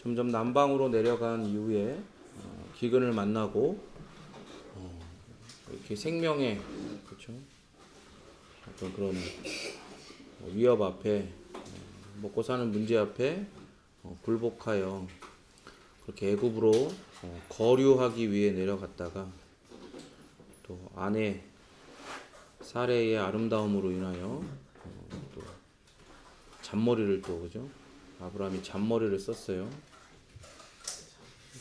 점점 남방으로 내려간 이후에 기근을 만나고 이렇게 생명의 그렇죠? 어떤 그런 위협 앞에 먹고 사는 문제 앞에 굴복하여 그렇게 애굽으로 거류하기 위해 내려갔다가 또 아내 사레의 아름다움으로 인하여 또 잔머리를 또 그죠? 아브라함이 잔머리를 썼어요.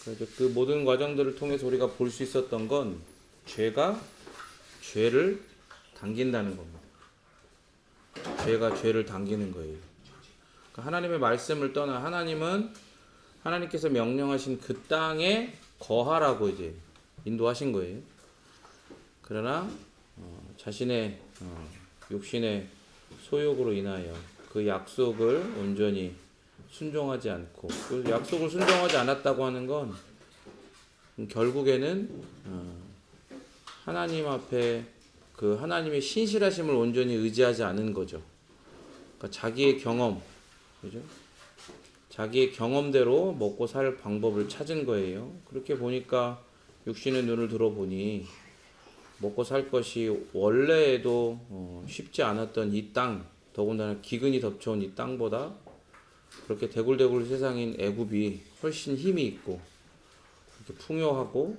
그러니까 그 모든 과정들을 통해서 우리가 볼 수 있었던 건 죄가 죄를 당긴다는 겁니다. 죄가 죄를 당기는 거예요. 그러니까 하나님의 말씀을 떠나 하나님께서 명령하신 그 땅에 거하라고 이제 인도하신 거예요. 그러나 자신의 육신의 소욕으로 인하여 그 약속을 온전히 순종하지 않고 그 약속을 순종하지 않았다고 하는 건 결국에는 하나님 앞에 그 하나님의 신실하심을 온전히 의지하지 않은 거죠. 그러니까 자기의 경험, 그죠? 자기의 경험대로 먹고 살 방법을 찾은 거예요. 그렇게 보니까 육신의 눈을 들어보니 먹고 살 것이 원래에도 쉽지 않았던 이 땅, 더군다나 기근이 덮쳐온 이 땅보다 그렇게 대굴대굴 세상인 애굽이 훨씬 힘이 있고 그렇게 풍요하고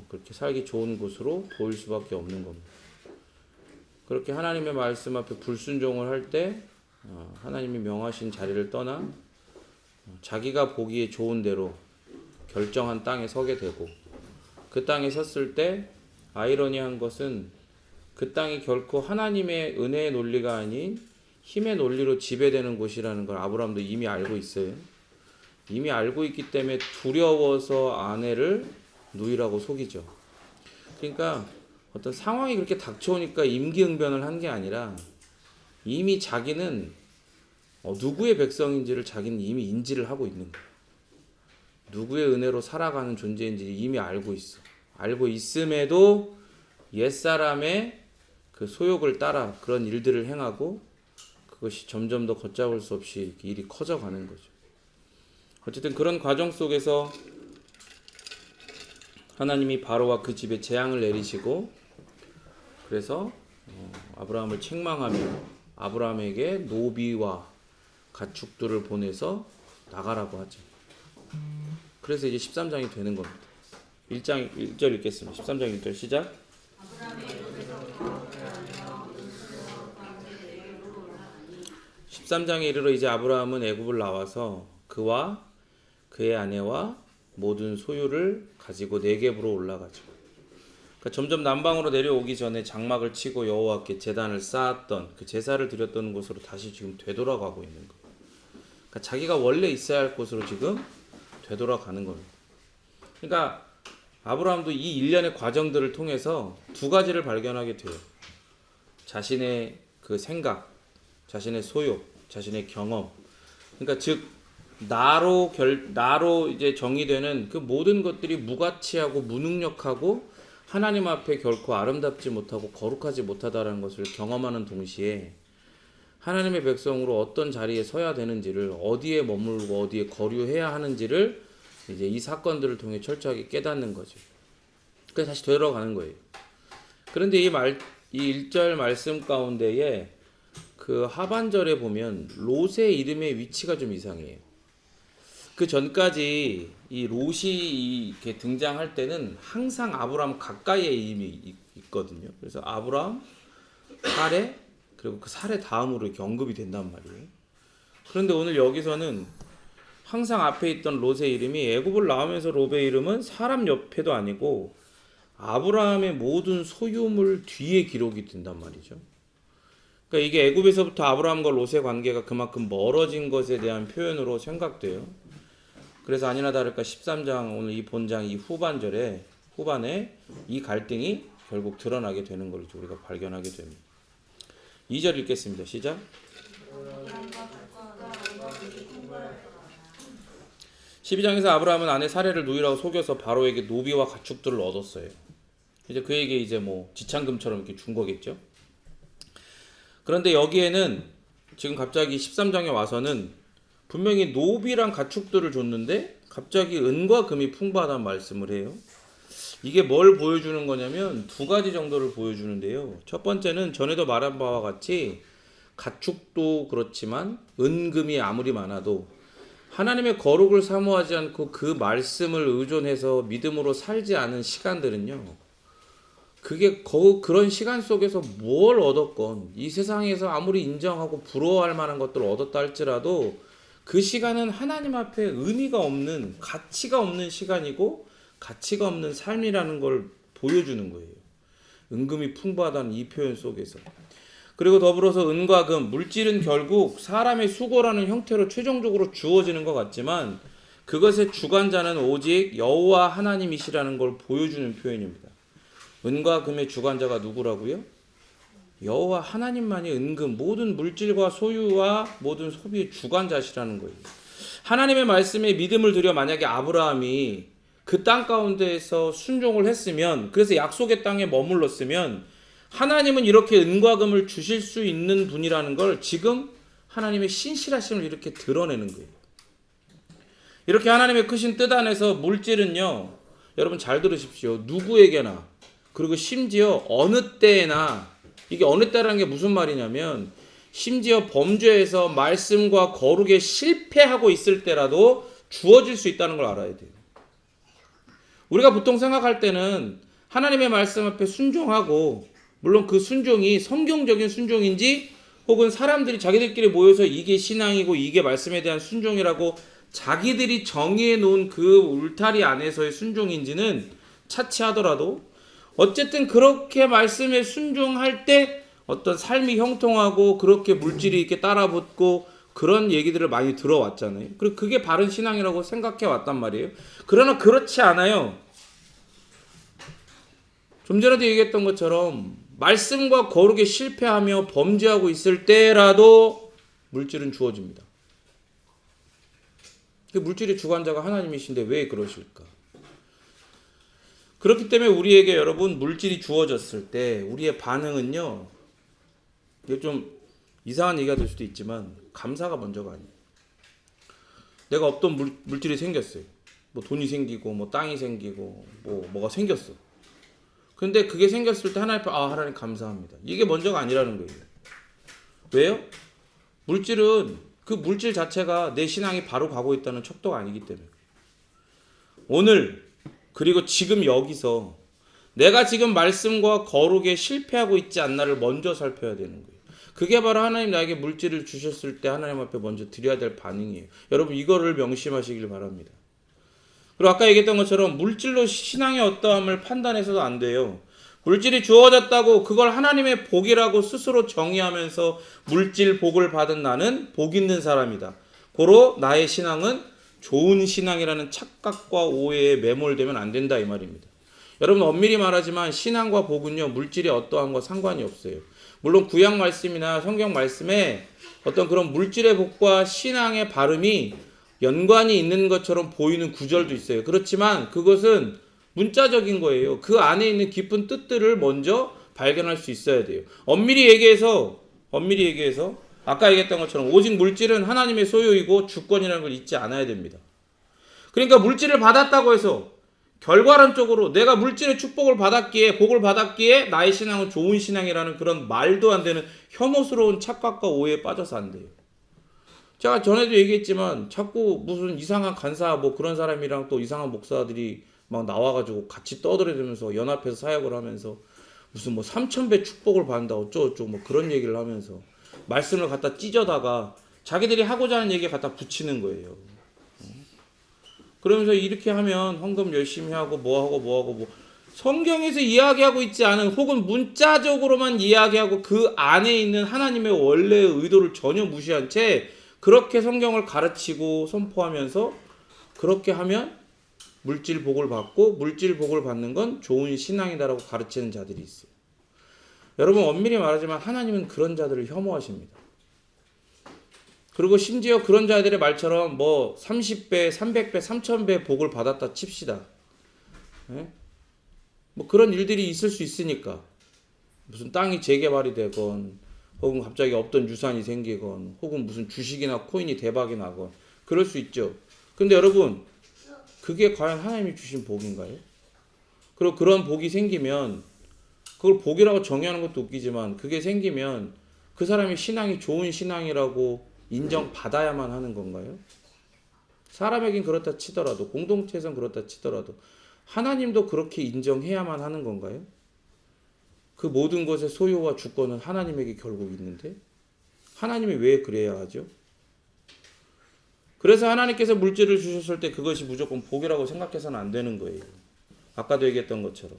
그렇게 살기 좋은 곳으로 보일 수밖에 없는 겁니다. 그렇게 하나님의 말씀 앞에 불순종을 할 때 하나님이 명하신 자리를 떠나 자기가 보기에 좋은 대로 결정한 땅에 서게 되고 그 땅에 섰을 때 아이러니한 것은 그 땅이 결코 하나님의 은혜의 논리가 아닌 힘의 논리로 지배되는 곳이라는 걸 아브라함도 이미 알고 있어요. 이미 알고 있기 때문에 두려워서 아내를 누이라고 속이죠. 그러니까 어떤 상황이 그렇게 닥쳐오니까 임기응변을 한 게 아니라 이미 자기는 누구의 백성인지를 자기는 이미 인지를 하고 있는 거예요. 누구의 은혜로 살아가는 존재인지 이미 알고 있어. 알고 있음에도 옛사람의 그 소욕을 따라 그런 일들을 행하고 그것이 점점 더 걷잡을 수 없이 일이 커져가는 거죠. 어쨌든 그런 과정 속에서 하나님이 바로와 그 집에 재앙을 내리시고 그래서 아브라함을 책망하며 아브라함에게 노비와 가축들을 보내서 나가라고 하죠. 그래서 이제 13장이 되는 겁니다. 1절 읽겠습니다. 13장 1절 시작. 13장에 이르러 이제 아브라함은 애굽을 나와서 그와 그의 아내와 모든 소유를 가지고 네겝으로 올라가죠. 그러니까 점점 남방으로 내려오기 전에 장막을 치고 여호와께 제단을 쌓았던 그 제사를 드렸던 곳으로 다시 지금 되돌아가고 있는 거예요. 그러니까 자기가 원래 있어야 할 곳으로 지금 되돌아가는 겁니다. 그러니까 아브라함도 이 일련의 과정들을 통해서 두 가지를 발견하게 돼요. 자신의 그 생각, 자신의 소욕, 자신의 경험. 그러니까 즉 나로 이제 정의되는 그 모든 것들이 무가치하고 무능력하고 하나님 앞에 결코 아름답지 못하고 거룩하지 못하다라는 것을 경험하는 동시에 하나님의 백성으로 어떤 자리에 서야 되는지를 어디에 머물고 어디에 거류해야 하는지를 이제 이 사건들을 통해 철저하게 깨닫는 거죠. 그래서 다시 되돌아가는 거예요. 그런데 이 1절 말씀 가운데에 그 하반절에 보면 롯의 이름의 위치가 좀 이상해요. 그 전까지 이 롯이 이렇게 등장할 때는 항상 아브라함 가까이에 이름이 있거든요. 그래서 아브라함, 사레, 그리고 그 사레 다음으로 이렇게 언급이 된단 말이에요. 그런데 오늘 여기서는 항상 앞에 있던 롯의 이름이 애굽을 나오면서 롯의 이름은 사람 옆에도 아니고 아브라함의 모든 소유물 뒤에 기록이 된단 말이죠. 그러니까 이게 애굽에서부터 아브라함과 롯의 관계가 그만큼 멀어진 것에 대한 표현으로 생각돼요. 그래서 아니나 다를까 13장 오늘 이 본장 이 후반에 이 갈등이 결국 드러나게 되는 걸 우리가 발견하게 됩니다. 2절 읽겠습니다. 시작. 12장에서 아브라함은 아내 사레를 누이라고 속여서 바로에게 노비와 가축들을 얻었어요. 이제 그에게 이제 뭐 지참금처럼 이렇게 준 거겠죠. 그런데 여기에는 지금 갑자기 13장에 와서는 분명히 노비랑 가축들을 줬는데 갑자기 은과 금이 풍부하다는 말씀을 해요. 이게 뭘 보여주는 거냐면 두 가지 정도를 보여주는데요. 첫 번째는 전에도 말한 바와 같이 가축도 그렇지만 은금이 아무리 많아도 하나님의 거룩을 사모하지 않고 그 말씀을 의존해서 믿음으로 살지 않은 시간들은요. 그게 그런 시간 속에서 뭘 얻었건 이 세상에서 아무리 인정하고 부러워할 만한 것들을 얻었다 할지라도 그 시간은 하나님 앞에 의미가 없는 가치가 없는 시간이고 가치가 없는 삶이라는 걸 보여주는 거예요. 은금이 풍부하다는 이 표현 속에서. 그리고 더불어서 은과 금, 물질은 결국 사람의 수고라는 형태로 최종적으로 주어지는 것 같지만 그것의 주관자는 오직 여호와 하나님이시라는 걸 보여주는 표현입니다. 은과 금의 주관자가 누구라고요? 여호와 하나님만이 은금, 모든 물질과 소유와 모든 소비의 주관자시라는 거예요. 하나님의 말씀에 믿음을 들여 만약에 아브라함이 그 땅 가운데에서 순종을 했으면, 그래서 약속의 땅에 머물렀으면 하나님은 이렇게 은과 금을 주실 수 있는 분이라는 걸 지금 하나님의 신실하심을 이렇게 드러내는 거예요. 이렇게 하나님의 크신 뜻 안에서 물질은요, 여러분 잘 들으십시오. 누구에게나, 그리고 심지어 어느 때나, 이게 어느 때라는 게 무슨 말이냐면 심지어 범죄에서 말씀과 거룩에 실패하고 있을 때라도 주어질 수 있다는 걸 알아야 돼요. 우리가 보통 생각할 때는 하나님의 말씀 앞에 순종하고, 물론 그 순종이 성경적인 순종인지 혹은 사람들이 자기들끼리 모여서 이게 신앙이고 이게 말씀에 대한 순종이라고 자기들이 정의해 놓은 그 울타리 안에서의 순종인지는 차치하더라도 어쨌든 그렇게 말씀에 순종할 때 어떤 삶이 형통하고 그렇게 물질이 이렇게 따라붙고 그런 얘기들을 많이 들어왔잖아요. 그리고 그게 바른 신앙이라고 생각해 왔단 말이에요. 그러나 그렇지 않아요. 좀 전에도 얘기했던 것처럼 말씀과 거룩에 실패하며 범죄하고 있을 때라도 물질은 주어집니다. 그 물질의 주관자가 하나님이신데 왜 그러실까? 그렇기 때문에 우리에게 여러분 물질이 주어졌을 때 우리의 반응은요, 이게 좀 이상한 얘기가 될 수도 있지만 감사가 먼저가 아니에요. 내가 없던 물질이 생겼어요. 뭐 돈이 생기고 뭐 땅이 생기고 뭐가 생겼어. 근데 그게 생겼을 때 하나님 앞에 하나님 감사합니다. 이게 먼저가 아니라는 거예요. 왜요? 물질은 그 물질 자체가 내 신앙이 바로 가고 있다는 척도가 아니기 때문에. 오늘 그리고 지금 여기서 내가 지금 말씀과 거룩에 실패하고 있지 않나를 먼저 살펴야 되는 거예요. 그게 바로 하나님 나에게 물질을 주셨을 때 하나님 앞에 먼저 드려야 될 반응이에요. 여러분 이거를 명심하시길 바랍니다. 그리고 아까 얘기했던 것처럼 물질로 신앙의 어떠함을 판단해서도 안 돼요. 물질이 주어졌다고 그걸 하나님의 복이라고 스스로 정의하면서 물질 복을 받은 나는 복 있는 사람이다. 고로 나의 신앙은 좋은 신앙이라는 착각과 오해에 매몰되면 안 된다 이 말입니다. 여러분 엄밀히 말하지만 신앙과 복은요 물질이 어떠한 거 상관이 없어요. 물론 구약 말씀이나 성경 말씀에 어떤 그런 물질의 복과 신앙의 발음이 연관이 있는 것처럼 보이는 구절도 있어요. 그렇지만 그것은 문자적인 거예요. 그 안에 있는 깊은 뜻들을 먼저 발견할 수 있어야 돼요. 엄밀히 얘기해서 아까 얘기했던 것처럼 오직 물질은 하나님의 소유이고 주권이라는 걸 잊지 않아야 됩니다. 그러니까 물질을 받았다고 해서 결과론적으로 내가 물질의 축복을 받았기에 복을 받았기에 나의 신앙은 좋은 신앙이라는 그런 말도 안 되는 혐오스러운 착각과 오해에 빠져서 안 돼요. 제가 전에도 얘기했지만 자꾸 무슨 이상한 간사 뭐 그런 사람이랑 또 이상한 목사들이 막 나와가지고 같이 떠들어대면서 연합해서 사역을 하면서 무슨 뭐 3000배 축복을 받는다 어쩌고저쩌고 뭐 그런 얘기를 하면서 말씀을 갖다 찢어다가 자기들이 하고자 하는 얘기에 갖다 붙이는 거예요. 그러면서 이렇게 하면 헌금 열심히 하고 뭐하고 성경에서 이야기하고 있지 않은 혹은 문자적으로만 이야기하고 그 안에 있는 하나님의 원래의 의도를 전혀 무시한 채 그렇게 성경을 가르치고 선포하면서 그렇게 하면 물질 복을 받고 물질 복을 받는 건 좋은 신앙이다라고 가르치는 자들이 있어요. 여러분 엄밀히 말하지만 하나님은 그런 자들을 혐오하십니다. 그리고 심지어 그런 자들의 말처럼 뭐 30배, 300배, 3000배 복을 받았다 칩시다. 네? 뭐 그런 일들이 있을 수 있으니까 무슨 땅이 재개발이 되건 혹은 갑자기 없던 유산이 생기건 혹은 무슨 주식이나 코인이 대박이 나건 그럴 수 있죠. 근데 여러분, 그게 과연 하나님이 주신 복인가요? 그리고 그런 복이 생기면 그걸 복이라고 정의하는 것도 웃기지만 그게 생기면 그 사람의 신앙이 좋은 신앙이라고 인정받아야만 하는 건가요? 사람에겐 그렇다 치더라도, 공동체에선 그렇다 치더라도 하나님도 그렇게 인정해야만 하는 건가요? 그 모든 것의 소유와 주권은 하나님에게 결국 있는데 하나님이 왜 그래야 하죠? 그래서 하나님께서 물질을 주셨을 때 그것이 무조건 복이라고 생각해서는 안 되는 거예요. 아까도 얘기했던 것처럼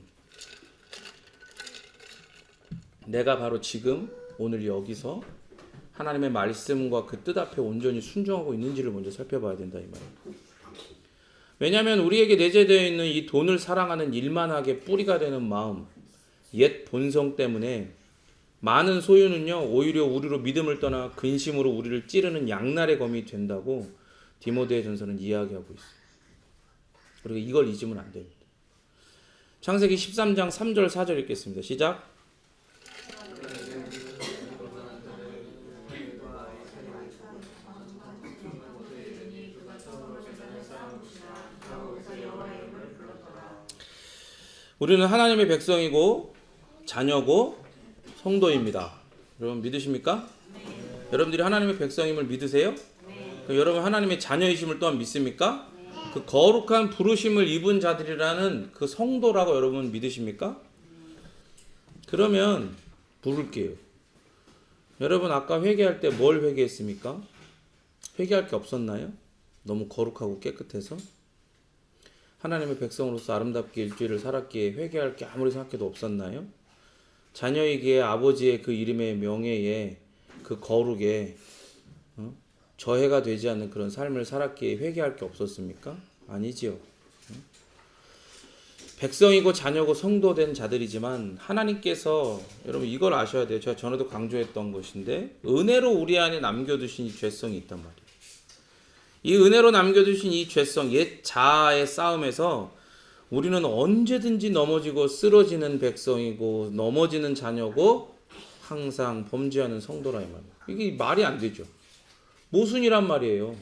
내가 바로 지금 오늘 여기서 하나님의 말씀과 그 뜻 앞에 온전히 순종하고 있는지를 먼저 살펴봐야 된다 이 말이에요. 왜냐하면 우리에게 내재되어 있는 이 돈을 사랑하는 일만하게 뿌리가 되는 마음, 옛 본성 때문에 많은 소유는요 오히려 우리로 믿음을 떠나 근심으로 우리를 찌르는 양날의 검이 된다고 디모데 전서는 이야기하고 있어요. 그리고 이걸 잊으면 안 됩니다. 창세기 13장 3절 4절 읽겠습니다. 시작. 우리는 하나님의 백성이고 자녀고 성도입니다. 여러분 믿으십니까? 네. 여러분들이 하나님의 백성임을 믿으세요? 네. 그럼 여러분 하나님의 자녀이심을 또한 믿습니까? 네. 그 거룩한 부르심을 입은 자들이라는 그 성도라고 여러분 믿으십니까? 그러면 물을게요. 여러분 아까 회개할 때 뭘 회개했습니까? 회개할 게 없었나요? 너무 거룩하고 깨끗해서? 하나님의 백성으로서 아름답게 일주일을 살았기에 회개할 게 아무리 생각해도 없었나요? 자녀이기에 아버지의 그 이름의 명예에 그 거룩에 저해가 되지 않는 그런 삶을 살았기에 회개할 게 없었습니까? 아니지요. 백성이고 자녀고 성도된 자들이지만 하나님께서 여러분 이걸 아셔야 돼요. 제가 전에도 강조했던 것인데 은혜로 우리 안에 남겨두신 이 죄성이 있단 말이에요. 이 은혜로 남겨두신 이 죄성, 옛 자아의 싸움에서 우리는 언제든지 넘어지고 쓰러지는 백성이고 넘어지는 자녀고 항상 범죄하는 성도라 이 말이에요. 이게 말이 안 되죠. 모순이란 말이에요.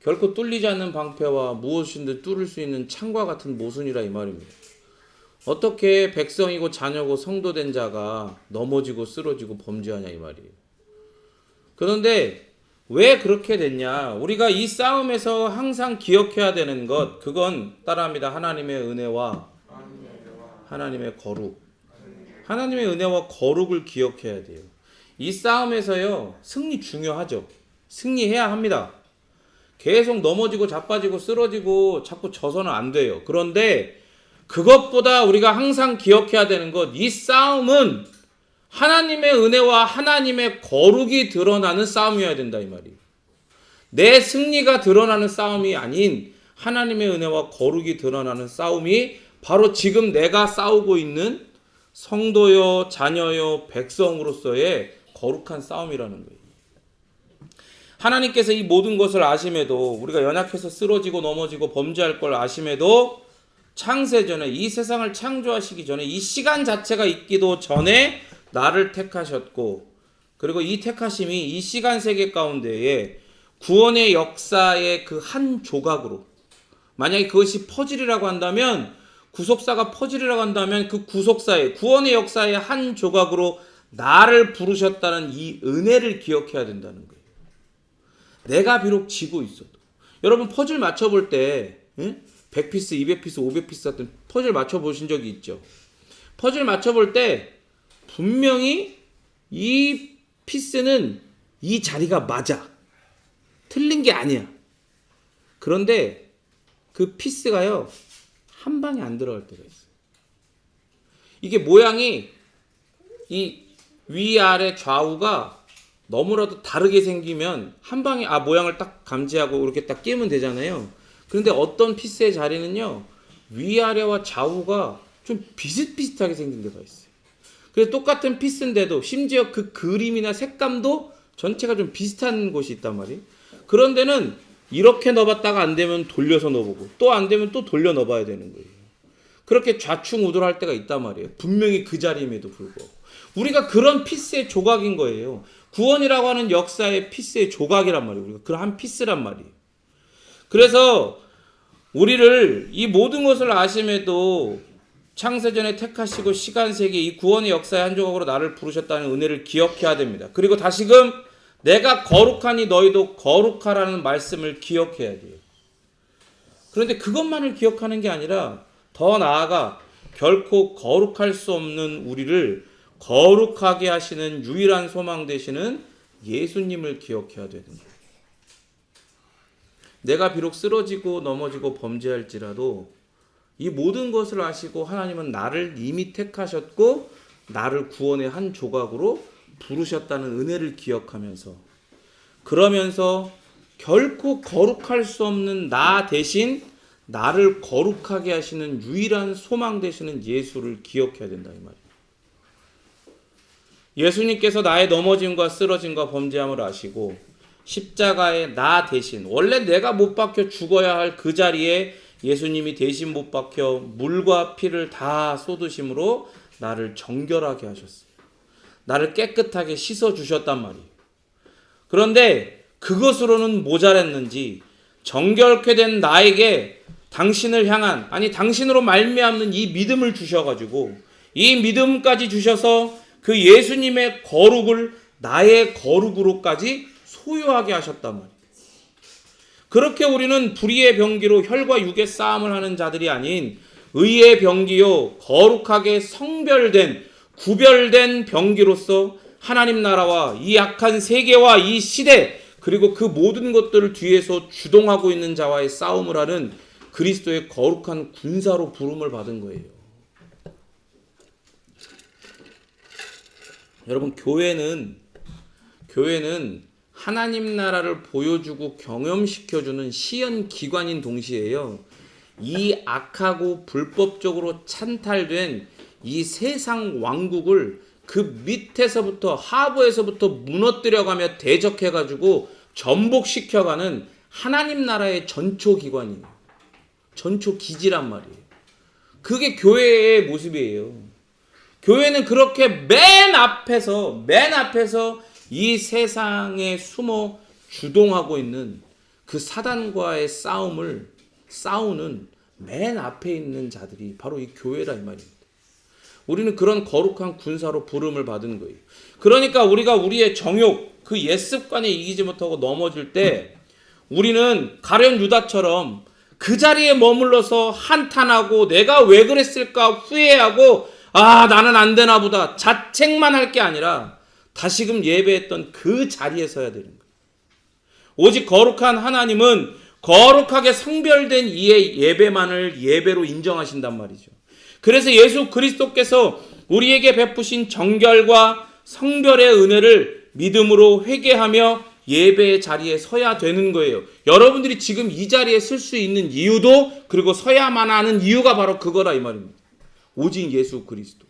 결코 뚫리지 않는 방패와 무엇인지 뚫을 수 있는 창과 같은 모순이라 이 말입니다. 어떻게 백성이고 자녀고 성도된 자가 넘어지고 쓰러지고 범죄하냐 이 말이에요. 그런데 왜 그렇게 됐냐? 우리가 이 싸움에서 항상 기억해야 되는 것, 그건 따라합니다. 하나님의 은혜와 하나님의 거룩. 하나님의 은혜와 거룩을 기억해야 돼요. 이 싸움에서요, 승리 중요하죠. 승리해야 합니다. 계속 넘어지고 자빠지고 쓰러지고 자꾸 져서는 안 돼요. 그런데 그것보다 우리가 항상 기억해야 되는 것, 이 싸움은 하나님의 은혜와 하나님의 거룩이 드러나는 싸움이어야 된다 이 말이에요. 내 승리가 드러나는 싸움이 아닌 하나님의 은혜와 거룩이 드러나는 싸움이 바로 지금 내가 싸우고 있는 성도요 자녀요 백성으로서의 거룩한 싸움이라는 거예요. 하나님께서 이 모든 것을 아심에도 우리가 연약해서 쓰러지고 넘어지고 범죄할 걸 아심에도 창세전에 이 세상을 창조하시기 전에 이 시간 자체가 있기도 전에 나를 택하셨고 그리고 이 택하심이 이 시간 세계 가운데에 구원의 역사의 그 한 조각으로 만약에 그것이 퍼즐이라고 한다면 구속사가 퍼즐이라고 한다면 그 구속사의 구원의 역사의 한 조각으로 나를 부르셨다는 이 은혜를 기억해야 된다는 거예요. 내가 비록 지고 있어도 여러분 퍼즐 맞춰볼 때 100피스, 200피스, 500피스 같은 퍼즐 맞춰보신 적이 있죠. 퍼즐 맞춰볼 때 분명히 이 피스는 이 자리가 맞아. 틀린 게 아니야. 그런데 그 피스가요. 한 방에 안 들어갈 때가 있어요. 이게 모양이 이 위아래 좌우가 너무나도 다르게 생기면 한 방에 모양을 딱 감지하고 이렇게 딱 끼면 되잖아요. 그런데 어떤 피스의 자리는요. 위아래와 좌우가 좀 비슷비슷하게 생긴 데가 있어요. 그래서 똑같은 피스인데도 심지어 그 그림이나 색감도 전체가 좀 비슷한 곳이 있단 말이에요. 그런 데는 이렇게 넣어봤다가 안 되면 돌려서 넣어보고 또 안 되면 또 돌려 넣어봐야 되는 거예요. 그렇게 좌충우돌할 때가 있단 말이에요. 분명히 그 자리임에도 불구하고. 우리가 그런 피스의 조각인 거예요. 구원이라고 하는 역사의 피스의 조각이란 말이에요. 우리가 그런 한 피스란 말이에요. 그래서 우리를 이 모든 것을 아심에도 창세전에 택하시고 시간 세계 이 구원의 역사의 한 조각으로 나를 부르셨다는 은혜를 기억해야 됩니다. 그리고 다시금 내가 거룩하니 너희도 거룩하라는 말씀을 기억해야 돼요. 그런데 그것만을 기억하는 게 아니라 더 나아가 결코 거룩할 수 없는 우리를 거룩하게 하시는 유일한 소망 되시는 예수님을 기억해야 되는 거예요. 내가 비록 쓰러지고 넘어지고 범죄할지라도 이 모든 것을 아시고 하나님은 나를 이미 택하셨고 나를 구원의 한 조각으로 부르셨다는 은혜를 기억하면서 그러면서 결코 거룩할 수 없는 나 대신 나를 거룩하게 하시는 유일한 소망 되시는 예수를 기억해야 된다 이 말이에요. 예수님께서 나의 넘어짐과 쓰러짐과 범죄함을 아시고 십자가에 나 대신 원래 내가 못 박혀 죽어야 할 그 자리에 예수님이 대신 못 박혀 물과 피를 다 쏟으심으로 나를 정결하게 하셨어요. 나를 깨끗하게 씻어 주셨단 말이에요. 그런데 그것으로는 모자랐는지 정결케 된 나에게 당신을 향한 당신으로 말미암는 이 믿음을 주셔가지고 이 믿음까지 주셔서 그 예수님의 거룩을 나의 거룩으로까지 소유하게 하셨단 말이에요. 그렇게 우리는 불의의 병기로 혈과 육의 싸움을 하는 자들이 아닌 의의 병기요 거룩하게 성별된 구별된 병기로서 하나님 나라와 이 악한 세계와 이 시대 그리고 그 모든 것들을 뒤에서 주동하고 있는 자와의 싸움을 하는 그리스도의 거룩한 군사로 부름을 받은 거예요. 여러분 교회는 하나님 나라를 보여주고 경험시켜주는 시연기관인 동시에요. 이 악하고 불법적으로 찬탈된 이 세상 왕국을 그 밑에서부터 하부에서부터 무너뜨려가며 대적해가지고 전복시켜가는 하나님 나라의 전초기관이에요. 전초기지란 말이에요. 그게 교회의 모습이에요. 교회는 그렇게 맨 앞에서 이 세상에 숨어 주동하고 있는 그 사단과의 싸우는 맨 앞에 있는 자들이 바로 이 교회라 이 말입니다. 우리는 그런 거룩한 군사로 부름을 받은 거예요. 그러니까 우리가 우리의 정욕, 그 옛습관에 이기지 못하고 넘어질 때 우리는 가룟 유다처럼 그 자리에 머물러서 한탄하고 내가 왜 그랬을까 후회하고 나는 안 되나 보다 자책만 할 게 아니라 다시금 예배했던 그 자리에 서야 되는 거예요. 오직 거룩한 하나님은 거룩하게 성별된 이의 예배만을 예배로 인정하신단 말이죠. 그래서 예수 그리스도께서 우리에게 베푸신 정결과 성별의 은혜를 믿음으로 회개하며 예배의 자리에 서야 되는 거예요. 여러분들이 지금 이 자리에 설 수 있는 이유도 그리고 서야만 하는 이유가 바로 그거라 이 말입니다. 오직 예수 그리스도.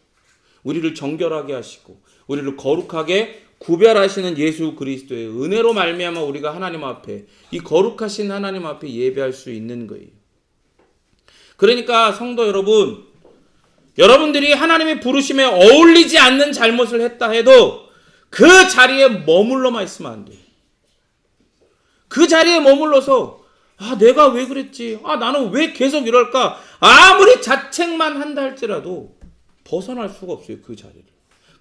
우리를 정결하게 하시고 우리를 거룩하게 구별하시는 예수 그리스도의 은혜로 말미암아 우리가 하나님 앞에 이 거룩하신 하나님 앞에 예배할 수 있는 거예요. 그러니까 성도 여러분, 여러분들이 하나님의 부르심에 어울리지 않는 잘못을 했다 해도 그 자리에 머물러만 있으면 안 돼요. 그 자리에 머물러서 내가 왜 그랬지? 나는 왜 계속 이럴까? 아무리 자책만 한다 할지라도 벗어날 수가 없어요. 그 자리를.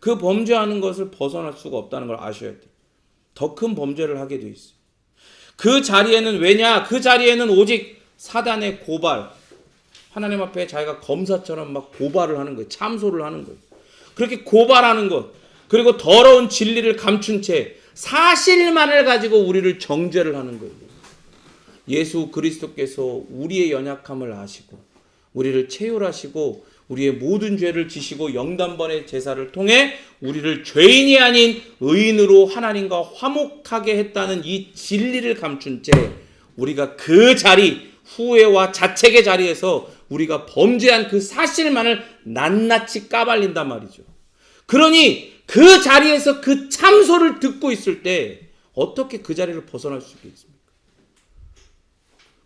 그 범죄하는 것을 벗어날 수가 없다는 걸 아셔야 돼요. 더 큰 범죄를 하게 돼 있어요. 그 자리에는 왜냐? 그 자리에는 오직 사단의 고발, 하나님 앞에 자기가 검사처럼 막 고발을 하는 거예요. 참소를 하는 거예요. 그렇게 고발하는 것, 그리고 더러운 진리를 감춘 채 사실만을 가지고 우리를 정죄를 하는 거예요. 예수 그리스도께서 우리의 연약함을 아시고 우리를 체휼하시고 우리의 모든 죄를 지시고 영단번의 제사를 통해 우리를 죄인이 아닌 의인으로 하나님과 화목하게 했다는 이 진리를 감춘 채 우리가 그 자리, 후회와 자책의 자리에서 우리가 범죄한 그 사실만을 낱낱이 까발린단 말이죠. 그러니 그 자리에서 그 참소를 듣고 있을 때 어떻게 그 자리를 벗어날 수 있겠습니까?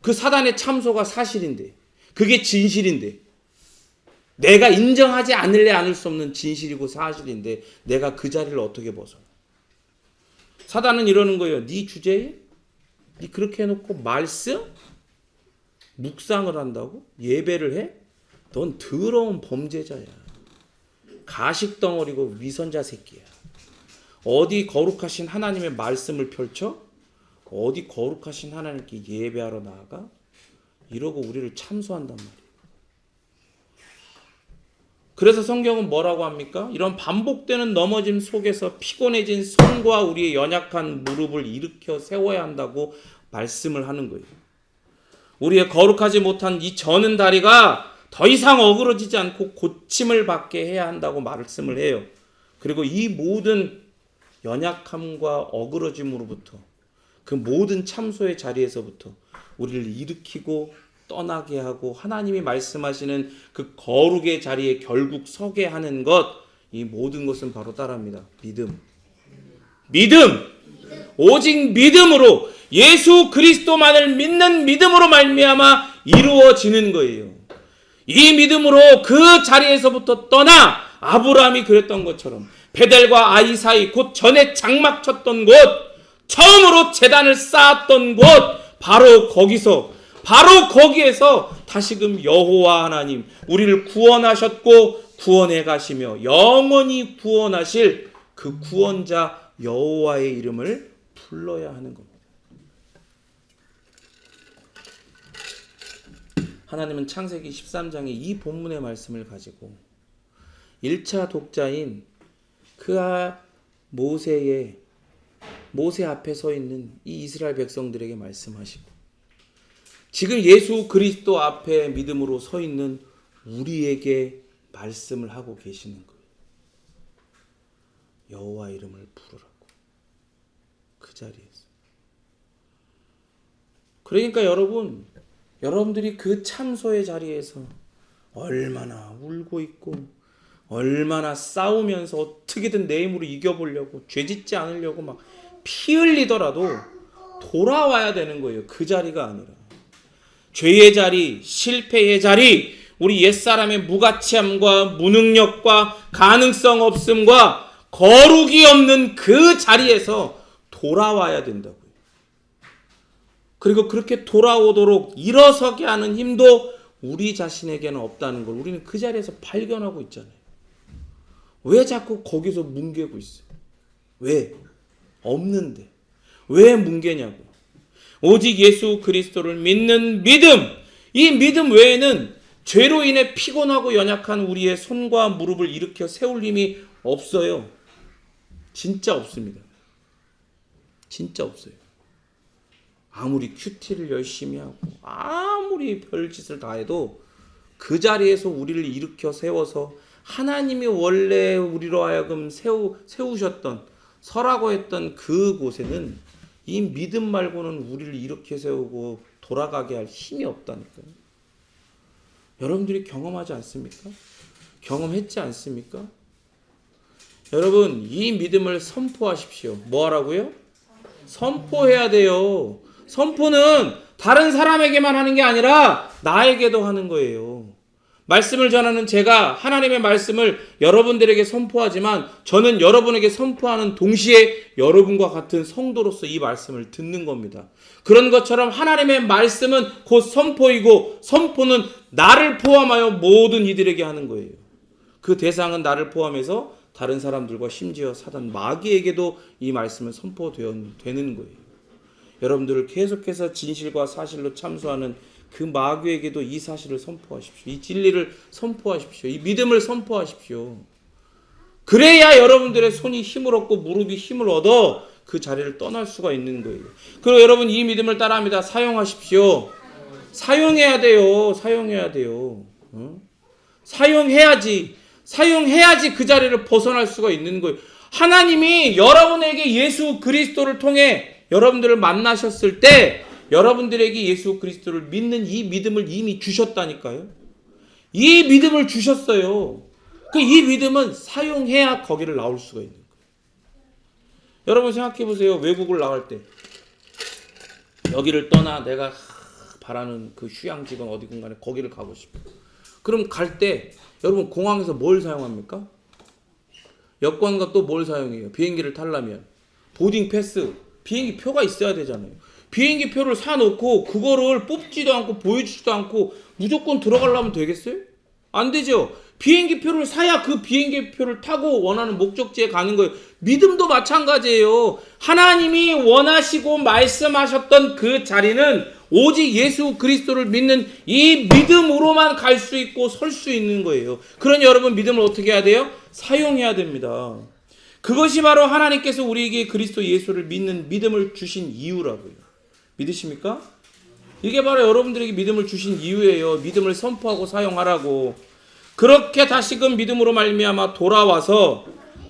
그 사단의 참소가 사실인데, 그게 진실인데, 내가 인정하지 않을래 않을 수 없는 진실이고 사실인데 내가 그 자리를 어떻게 벗어나? 사단은 이러는 거예요. 네 주제에? 네 그렇게 해놓고 말씀? 묵상을 한다고? 예배를 해? 넌 더러운 범죄자야. 가식덩어리고 위선자 새끼야. 어디 거룩하신 하나님의 말씀을 펼쳐? 어디 거룩하신 하나님께 예배하러 나아가? 이러고 우리를 참소한단 말이에요. 그래서 성경은 뭐라고 합니까? 이런 반복되는 넘어짐 속에서 피곤해진 손과 우리의 연약한 무릎을 일으켜 세워야 한다고 말씀을 하는 거예요. 우리의 거룩하지 못한 이 저는 다리가 더 이상 어그러지지 않고 고침을 받게 해야 한다고 말씀을 해요. 그리고 이 모든 연약함과 어그러짐으로부터, 그 모든 참소의 자리에서부터 우리를 일으키고 떠나게 하고 하나님이 말씀하시는 그 거룩의 자리에 결국 서게 하는 것, 이 모든 것은 바로 따라합니다. 믿음. 오직 믿음으로, 예수 그리스도만을 믿는 믿음으로 말미암아 이루어지는 거예요. 이 믿음으로 그 자리에서부터 떠나 아브라함이 그랬던 것처럼 베델과 아이 사이, 곧 전에 장막 쳤던 곳, 처음으로 제단을 쌓았던 곳, 바로 거기에서 다시금 여호와 하나님, 우리를 구원하셨고 구원해 가시며 영원히 구원하실 그 구원자 여호와의 이름을 불러야 하는 겁니다. 하나님은 창세기 13장의 이 본문의 말씀을 가지고 1차 독자인 모세 앞에 서 있는 이 이스라엘 백성들에게 말씀하시고, 지금 예수 그리스도 앞에 믿음으로 서 있는 우리에게 말씀을 하고 계시는 거예요. 여호와 이름을 부르라고. 그 자리에서. 그러니까 여러분들이 그 참소의 자리에서 얼마나 울고 있고 얼마나 싸우면서 어떻게든 내 힘으로 이겨보려고, 죄짓지 않으려고 막 피 흘리더라도 돌아와야 되는 거예요. 그 자리가 아니라 죄의 자리, 실패의 자리, 우리 옛사람의 무가치함과 무능력과 가능성 없음과 거룩이 없는 그 자리에서 돌아와야 된다고요. 그리고 그렇게 돌아오도록 일어서게 하는 힘도 우리 자신에게는 없다는 걸 우리는 그 자리에서 발견하고 있잖아요. 왜 자꾸 거기서 뭉개고 있어요? 왜? 없는데. 왜 뭉개냐고. 오직 예수 그리스도를 믿는 믿음, 이 믿음 외에는 죄로 인해 피곤하고 연약한 우리의 손과 무릎을 일으켜 세울 힘이 없어요. 진짜 없습니다. 진짜 없어요. 아무리 큐티를 열심히 하고 아무리 별짓을 다 해도 그 자리에서 우리를 일으켜 세워서 하나님이 원래 우리로 하여금 세우셨던, 서라고 했던 그 곳에는 이 믿음 말고는 우리를 일으켜 세우고 돌아가게 할 힘이 없다니까요. 여러분들이 경험하지 않습니까? 경험했지 않습니까? 여러분, 이 믿음을 선포하십시오. 뭐 하라고요? 선포해야 돼요. 선포는 다른 사람에게만 하는 게 아니라 나에게도 하는 거예요. 말씀을 전하는 제가 하나님의 말씀을 여러분들에게 선포하지만 저는 여러분에게 선포하는 동시에 여러분과 같은 성도로서 이 말씀을 듣는 겁니다. 그런 것처럼 하나님의 말씀은 곧 선포이고, 선포는 나를 포함하여 모든 이들에게 하는 거예요. 그 대상은 나를 포함해서 다른 사람들과 심지어 사단 마귀에게도 이 말씀은 선포되는 거예요. 여러분들을 계속해서 진실과 사실로 참소하는 그 마귀에게도 이 사실을 선포하십시오. 이 진리를 선포하십시오. 이 믿음을 선포하십시오. 그래야 여러분들의 손이 힘을 얻고 무릎이 힘을 얻어 그 자리를 떠날 수가 있는 거예요. 그리고 여러분, 이 믿음을 따라합니다. 사용하십시오. 사용해야 돼요. 사용해야 돼요. 사용해야지 그 자리를 벗어날 수가 있는 거예요. 하나님이 여러분에게 예수 그리스도를 통해 여러분들을 만나셨을 때 여러분들에게 예수 그리스도를 믿는 이 믿음을 이미 주셨다니까요. 이 믿음을 주셨어요. 이 믿음은 사용해야 거기를 나올 수가 있는 거예요. 여러분 생각해 보세요. 외국을 나갈 때 여기를 떠나 내가 바라는 그 휴양지건 어디든 간에 거기를 가고 싶어. 그럼 갈 때 여러분 공항에서 뭘 사용합니까? 여권과 또 뭘 사용해요? 비행기를 타려면 보딩 패스, 비행기 표가 있어야 되잖아요. 비행기 표를 사놓고 그거를 뽑지도 않고 보여주지도 않고 무조건 들어가려면 되겠어요? 안 되죠. 비행기 표를 사야 그 비행기 표를 타고 원하는 목적지에 가는 거예요. 믿음도 마찬가지예요. 하나님이 원하시고 말씀하셨던 그 자리는 오직 예수 그리스도를 믿는 이 믿음으로만 갈 수 있고 설 수 있는 거예요. 그러니 여러분 믿음을 어떻게 해야 돼요? 사용해야 됩니다. 그것이 바로 하나님께서 우리에게 그리스도 예수를 믿는 믿음을 주신 이유라고요. 믿으십니까? 이게 바로 여러분들에게 믿음을 주신 이유예요. 믿음을 선포하고 사용하라고. 그렇게 다시금 믿음으로 말미암아 돌아와서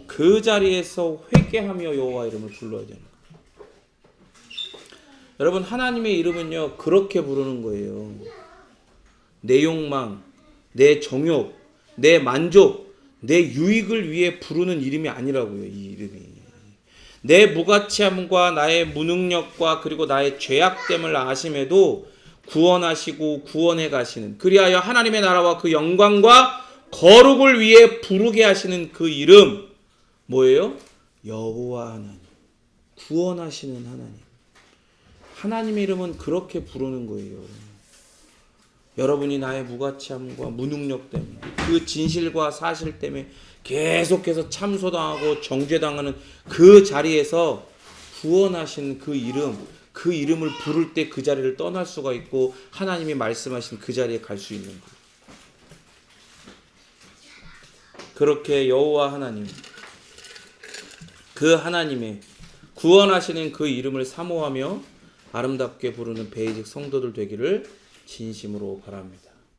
그 자리에서 회개하며 여호와 이름을 불러야 되는 거예요. 여러분 하나님의 이름은요 그렇게 부르는 거예요. 내 욕망, 내 정욕, 내 만족, 내 유익을 위해 부르는 이름이 아니라고요. 이 이름이 내 무가치함과 나의 무능력과 그리고 나의 죄악됨을 아심에도 구원하시고 구원해 가시는, 그리하여 하나님의 나라와 그 영광과 거룩을 위해 부르게 하시는 그 이름 뭐예요? 여호와 하나님, 구원하시는 하나님. 하나님의 이름은 그렇게 부르는 거예요. 여러분이 나의 무가치함과 무능력 때문에, 그 진실과 사실 때문에 계속해서 참소당하고 정죄당하는 그 자리에서 구원하신 그 이름, 그 이름을 부를 때 그 자리를 떠날 수가 있고 하나님이 말씀하신 그 자리에 갈 수 있는 거예요. 그렇게 여호와 하나님, 그 하나님의 구원하시는 그 이름을 사모하며 아름답게 부르는 베이직 성도들 되기를 진심으로 바랍니다.